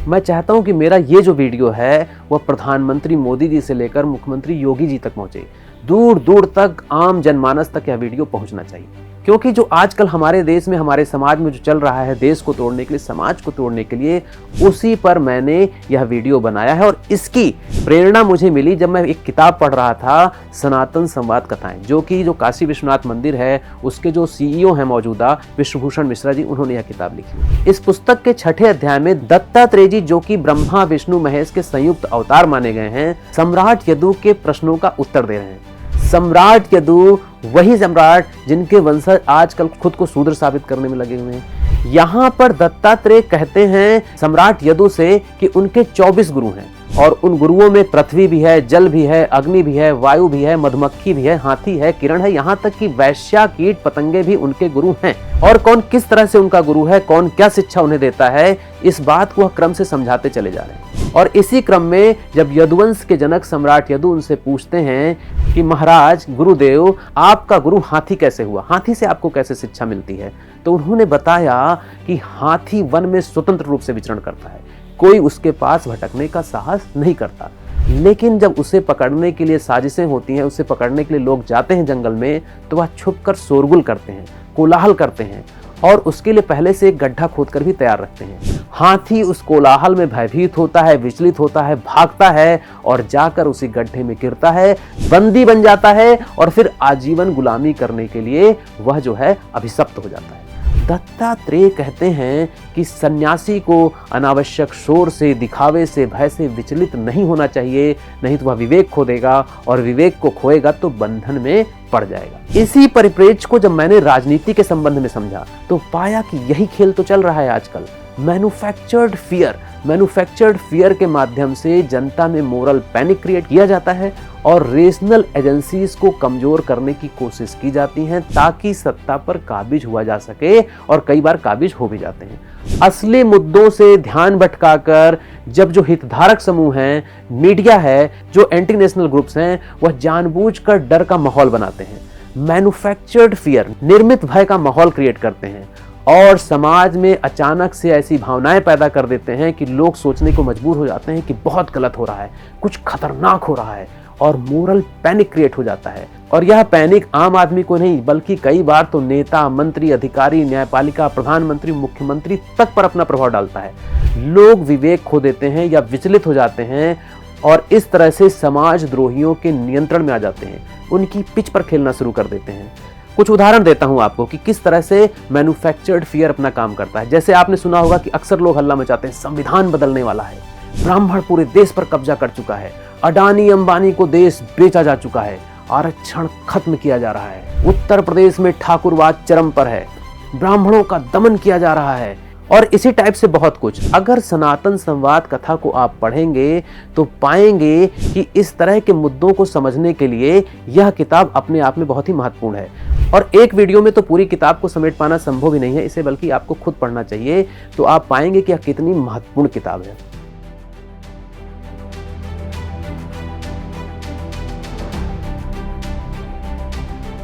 मैं चाहता हूं कि मेरा ये जो वीडियो है वह प्रधानमंत्री मोदी जी से लेकर मुख्यमंत्री योगी जी तक पहुंचे, दूर दूर तक आम जनमानस तक यह वीडियो पहुंचना चाहिए। क्योंकि जो आजकल हमारे देश में, हमारे समाज में जो चल रहा है, देश को तोड़ने के लिए, समाज को तोड़ने के लिए, उसी पर मैंने यह वीडियो बनाया है। और इसकी प्रेरणा मुझे मिली जब मैं एक किताब पढ़ रहा था, सनातन संवाद कथाएं, जो काशी विश्वनाथ मंदिर है उसके जो CEO हैं मौजूदा, विश्वभूषण मिश्रा जी, उन्होंने यह किताब लिखी। इस पुस्तक के 6ठे अध्याय में दत्तात्रेय जी, जो कि ब्रह्मा विष्णु महेश के संयुक्त अवतार माने गए हैं, सम्राट यदु के प्रश्नों का उत्तर दे रहे हैं। सम्राट यदु वही सम्राट जिनके वंशज आजकल खुद को शूद्र साबित करने में लगे हुए हैं। यहाँ पर दत्तात्रेय कहते हैं सम्राट यदु से कि उनके 24 गुरु हैं और उन गुरुओं में पृथ्वी भी है, जल भी है, अग्नि भी है, वायु भी है, मधुमक्खी भी है, हाथी है, किरण है, यहाँ तक कि वैश्या, कीट पतंगे भी उनके गुरु हैं। और कौन किस तरह से उनका गुरु है, कौन क्या शिक्षा उन्हें देता है, इस बात को वह क्रम से समझाते चले जा रहे हैं। और इसी क्रम में जब यदुवंश के जनक सम्राट यदु उनसे पूछते हैं कि महाराज गुरुदेव, आपका गुरु हाथी कैसे हुआ, हाथी से आपको कैसे शिक्षा मिलती है, तो उन्होंने बताया कि हाथी वन में स्वतंत्र रूप से विचरण करता है, कोई उसके पास भटकने का साहस नहीं करता। लेकिन जब उसे पकड़ने के लिए साजिशें होती हैं, उसे पकड़ने के लिए लोग जाते हैं जंगल में, तो वह छुपकर शोरगुल करते हैं, कोलाहल करते हैं और उसके लिए पहले से एक गड्ढा खोदकर भी तैयार रखते हैं। हाथी उस कोलाहल में भयभीत होता है, विचलित होता है, भागता है और जाकर उसी गड्ढे में गिरता है, बंदी बन जाता है और फिर आजीवन गुलामी करने के लिए वह जो है अभिशप्त हो जाता है। दत्तात्रेय कहते हैं कि सन्यासी को अनावश्यक शोर से, दिखावे से, भय से विचलित नहीं होना चाहिए, नहीं तो वह विवेक खो देगा और विवेक को खोएगा तो बंधन में पड़ जाएगा। इसी परिप्रेक्ष्य को जब मैंने राजनीति के संबंध में समझा तो पाया कि यही खेल तो चल रहा है आजकल। मैन्युफैक्चर्ड फियर के माध्यम से जनता में मोरल पैनिक क्रिएट किया जाता है और रेशनल एजेंसीज को कमजोर करने की कोशिश की जाती है ताकि सत्ता पर काबिज हुआ जा सके, और कई बार काबिज हो भी जाते हैं। असली मुद्दों से ध्यान भटकाकर जब जो हितधारक समूह हैं, मीडिया है, जो एंटी नेशनल ग्रुप्स हैं, वह जानबूझकर डर का माहौल बनाते हैं, मैन्युफैक्चर्ड फियर, निर्मित भय का माहौल क्रिएट करते हैं और समाज में अचानक से ऐसी भावनाएं पैदा कर देते हैं कि लोग सोचने को मजबूर हो जाते हैं कि बहुत गलत हो रहा है, कुछ खतरनाक हो रहा है, और मोरल पैनिक क्रिएट हो जाता है। और यह पैनिक आम आदमी को नहीं बल्कि कई बार तो नेता, मंत्री, अधिकारी, न्यायपालिका, प्रधानमंत्री, मुख्यमंत्री तक पर अपना प्रभाव डालता है। लोग विवेक खो देते हैं या विचलित हो जाते हैं और इस तरह से समाज द्रोहियों के नियंत्रण में आ जाते हैं, उनकी पिच पर खेलना शुरू कर देते हैं। कुछ उदाहरण देता हूं आपको कि किस तरह से मैन्युफैक्चर्ड फियर अपना काम करता है। जैसे आपने सुना होगा कि अक्सर लोग हल्ला मचाते हैं, संविधान बदलने वाला है, ब्राह्मण पूरे देश पर कब्जा कर चुका है, अडानी अंबानी को देश बेचा जा चुका है, आरक्षण खत्म किया जा रहा है, उत्तर प्रदेश में ठाकुरवाद चरम पर है, ब्राह्मणों का दमन किया जा रहा है, और इसी टाइप से बहुत कुछ। अगर सनातन संवाद कथा को आप पढ़ेंगे तो पाएंगे कि इस तरह के मुद्दों को समझने के लिए यह किताब अपने आप में बहुत ही महत्वपूर्ण है। और एक वीडियो में तो पूरी किताब को समेट पाना संभव ही नहीं है, इसे बल्कि आपको खुद पढ़ना चाहिए, तो आप पाएंगे कि यह कितनी महत्वपूर्ण किताब है।